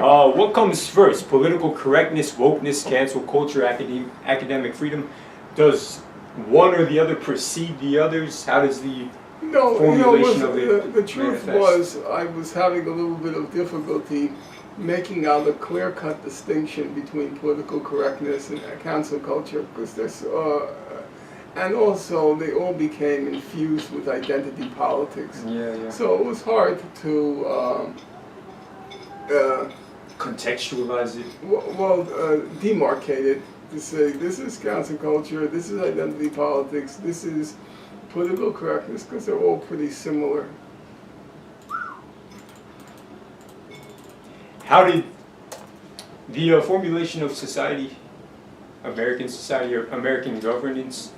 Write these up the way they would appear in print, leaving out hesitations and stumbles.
What comes first? Political correctness, wokeness, cancel culture, academic freedom? Does one or the other precede the others? How does the formulation of it the truth manifest? was, I was having a little bit of difficulty making out a clear-cut distinction between political correctness and cancel culture, because there's, and also they all became infused with identity politics. Yeah. So it was hard to Contextualize it. demarcate it, to say this is cancel culture, this is identity politics, this is political correctness, because they're all pretty similar. How did the formulation of society, American society, or American governance,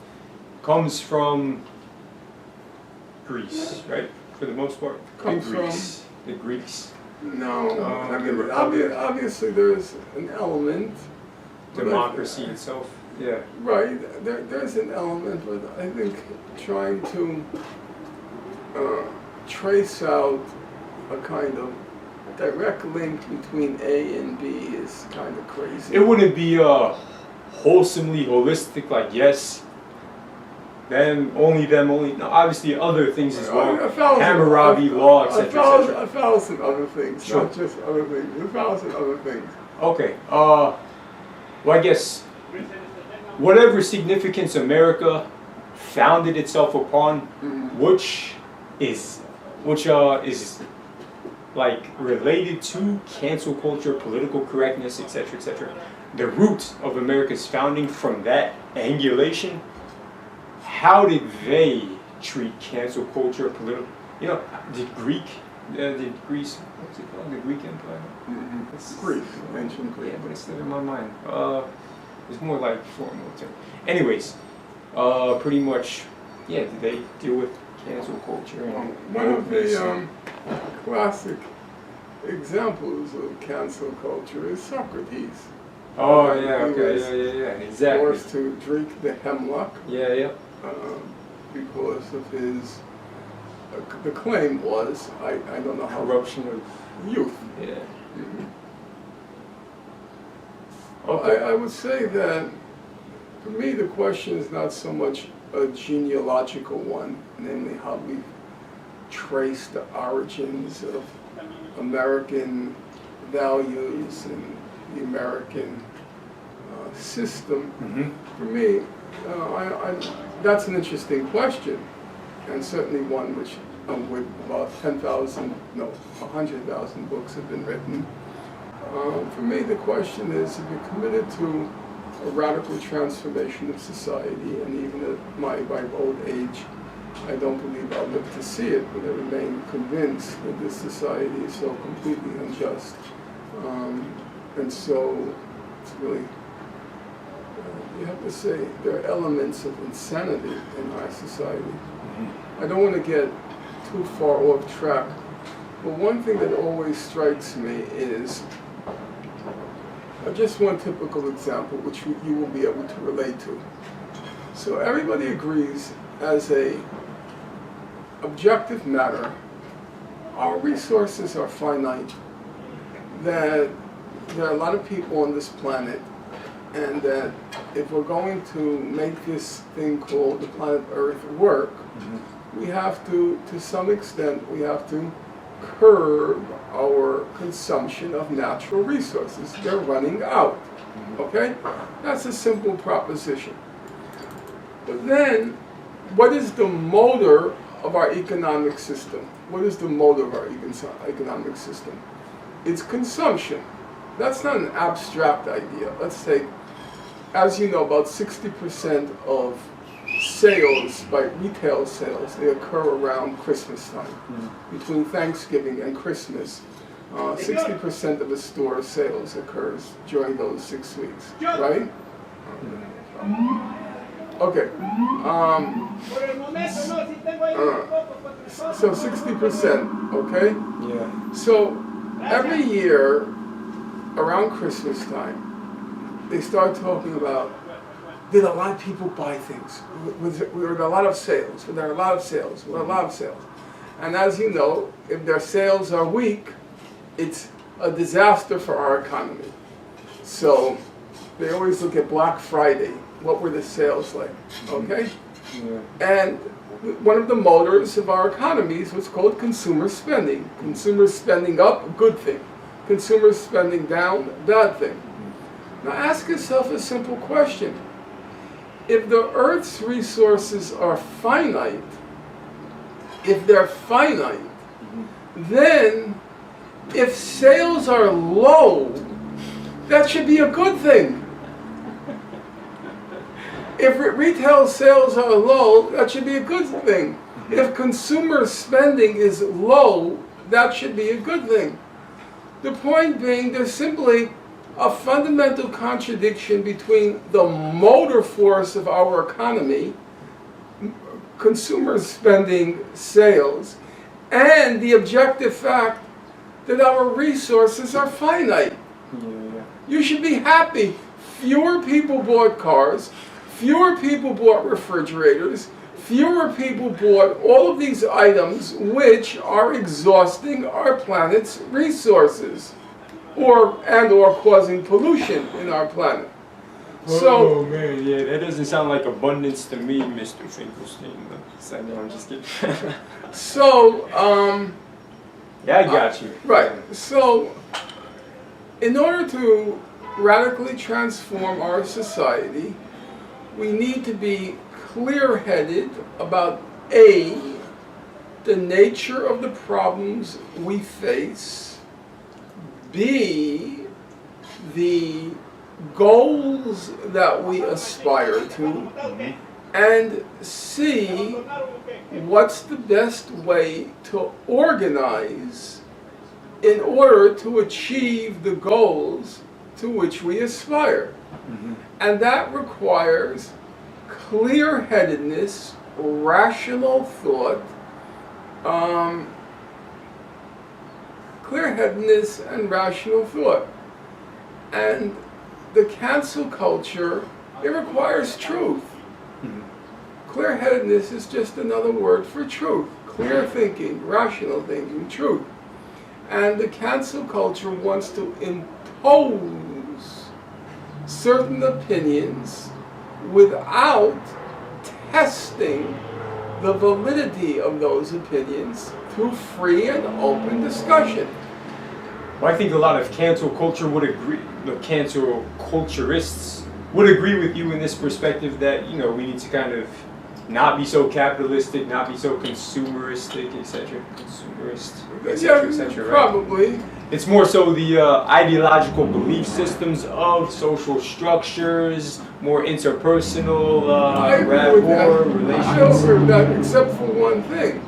comes from Greece, right? For the most part, Comes Greece. The Greeks. No, I the mean, Republic. obviously there's an element. Democracy itself. Yeah. Right, there's an element, but I think trying to trace out a kind of direct link between A and B is kind of crazy. It wouldn't be wholesomely holistic, like yes, them, only. No, obviously other things as well. Hammurabi law, etc. A thousand other things, Sure. not just other things. A thousand other things. Okay. Well, I guess whatever significance America founded itself upon, which is like related to cancel culture, political correctness, etc., etc. The root of America's founding from that angulation. How did they treat cancel culture, political? You know, did Greece? What's it called? The Greek Empire. Greek, ancient Greek. Yeah, but it's still in my mind. It's more like formal term. Anyways, pretty much, yeah. Did they deal with cancel culture? And One of the classic examples of cancel culture is Socrates. Oh yeah, He okay, was yeah, exactly. Forced to drink the hemlock Yeah. because of his. The claim was, I don't know how. Corruption of Youth. yeah. Well, Okay. I would say that, for me, the question is not so much a genealogical one, namely how we trace the origins of American values and the American system. For me, that's an interesting question, and certainly one which with about 100,000 books have been written. For me, the question is, if you're committed to a radical transformation of society, and even at my ripe old age, I don't believe I'll live to see it, but I remain convinced that this society is so completely unjust. And so, it's really, you have to say, there are elements of insanity in our society. I don't want to get too far off track, but one thing that always strikes me is, just one typical example, which you will be able to relate to. So everybody agrees, as a objective matter, our resources are finite, that there are a lot of people on this planet, and that if we're going to make this thing called the planet Earth work, we have to some extent, we have to curb our consumption of natural resources. They're running out, okay? That's a simple proposition. But then, what is the motor of our economic system? What is the motor of our economic system? It's consumption. That's not an abstract idea. Let's take, as you know, about 60% of sales, by retail sales, they occur around Christmas time. Between Thanksgiving and Christmas, 60% of a store's sales occurs during those 6 weeks, right? Okay. So 60%, okay? Yeah. So every year around Christmas time, they start talking about, did a lot of people buy things? Were there a lot of sales? Were there a lot of sales? Were there a lot of sales? And as you know, if their sales are weak, it's a disaster for our economy. So they always look at Black Friday. What were the sales like? Okay? Yeah. And one of the motors of our economy is what's called consumer spending. Consumer spending up, good thing. Consumer spending down, bad thing. Now ask yourself a simple question. If the Earth's resources are finite, if they're finite, then if sales are low, that should be a good thing. If retail sales are low, that should be a good thing. If consumer spending is low, that should be a good thing. The point being, there's simply a fundamental contradiction between the motor force of our economy, consumer spending, sales, and the objective fact that our resources are finite. Yeah. You should be happy. Fewer people bought cars, fewer people bought refrigerators, fewer people bought all of these items which are exhausting our planet's resources or causing pollution in our planet. Oh man, yeah, that doesn't sound like abundance to me, Mr. Finkelstein. So, no, I'm just kidding. So, yeah, I got you. right. So, in order to radically transform our society, we need to be clear-headed about A, the nature of the problems we face, B, the goals that we aspire to, and C, what's the best way to organize in order to achieve the goals to which we aspire. And that requires clear-headedness, rational thought, clear-headedness and rational thought. And the cancel culture, it requires truth. Clear-headedness is just another word for truth. Clear thinking, rational thinking, truth. And the cancel culture wants to impose certain opinions without testing the validity of those opinions through free and open discussion. Well, I think a lot of cancel culture would agree, the cancel culturists would agree with you in this perspective that, you know, we need to kind of not be so capitalistic, not be so consumeristic, etc. Consumerist, etc., etc. Right? Probably. It's more so the ideological belief systems of social structures, more interpersonal I agree with that. rapport, relations. I agree with that, except for one thing.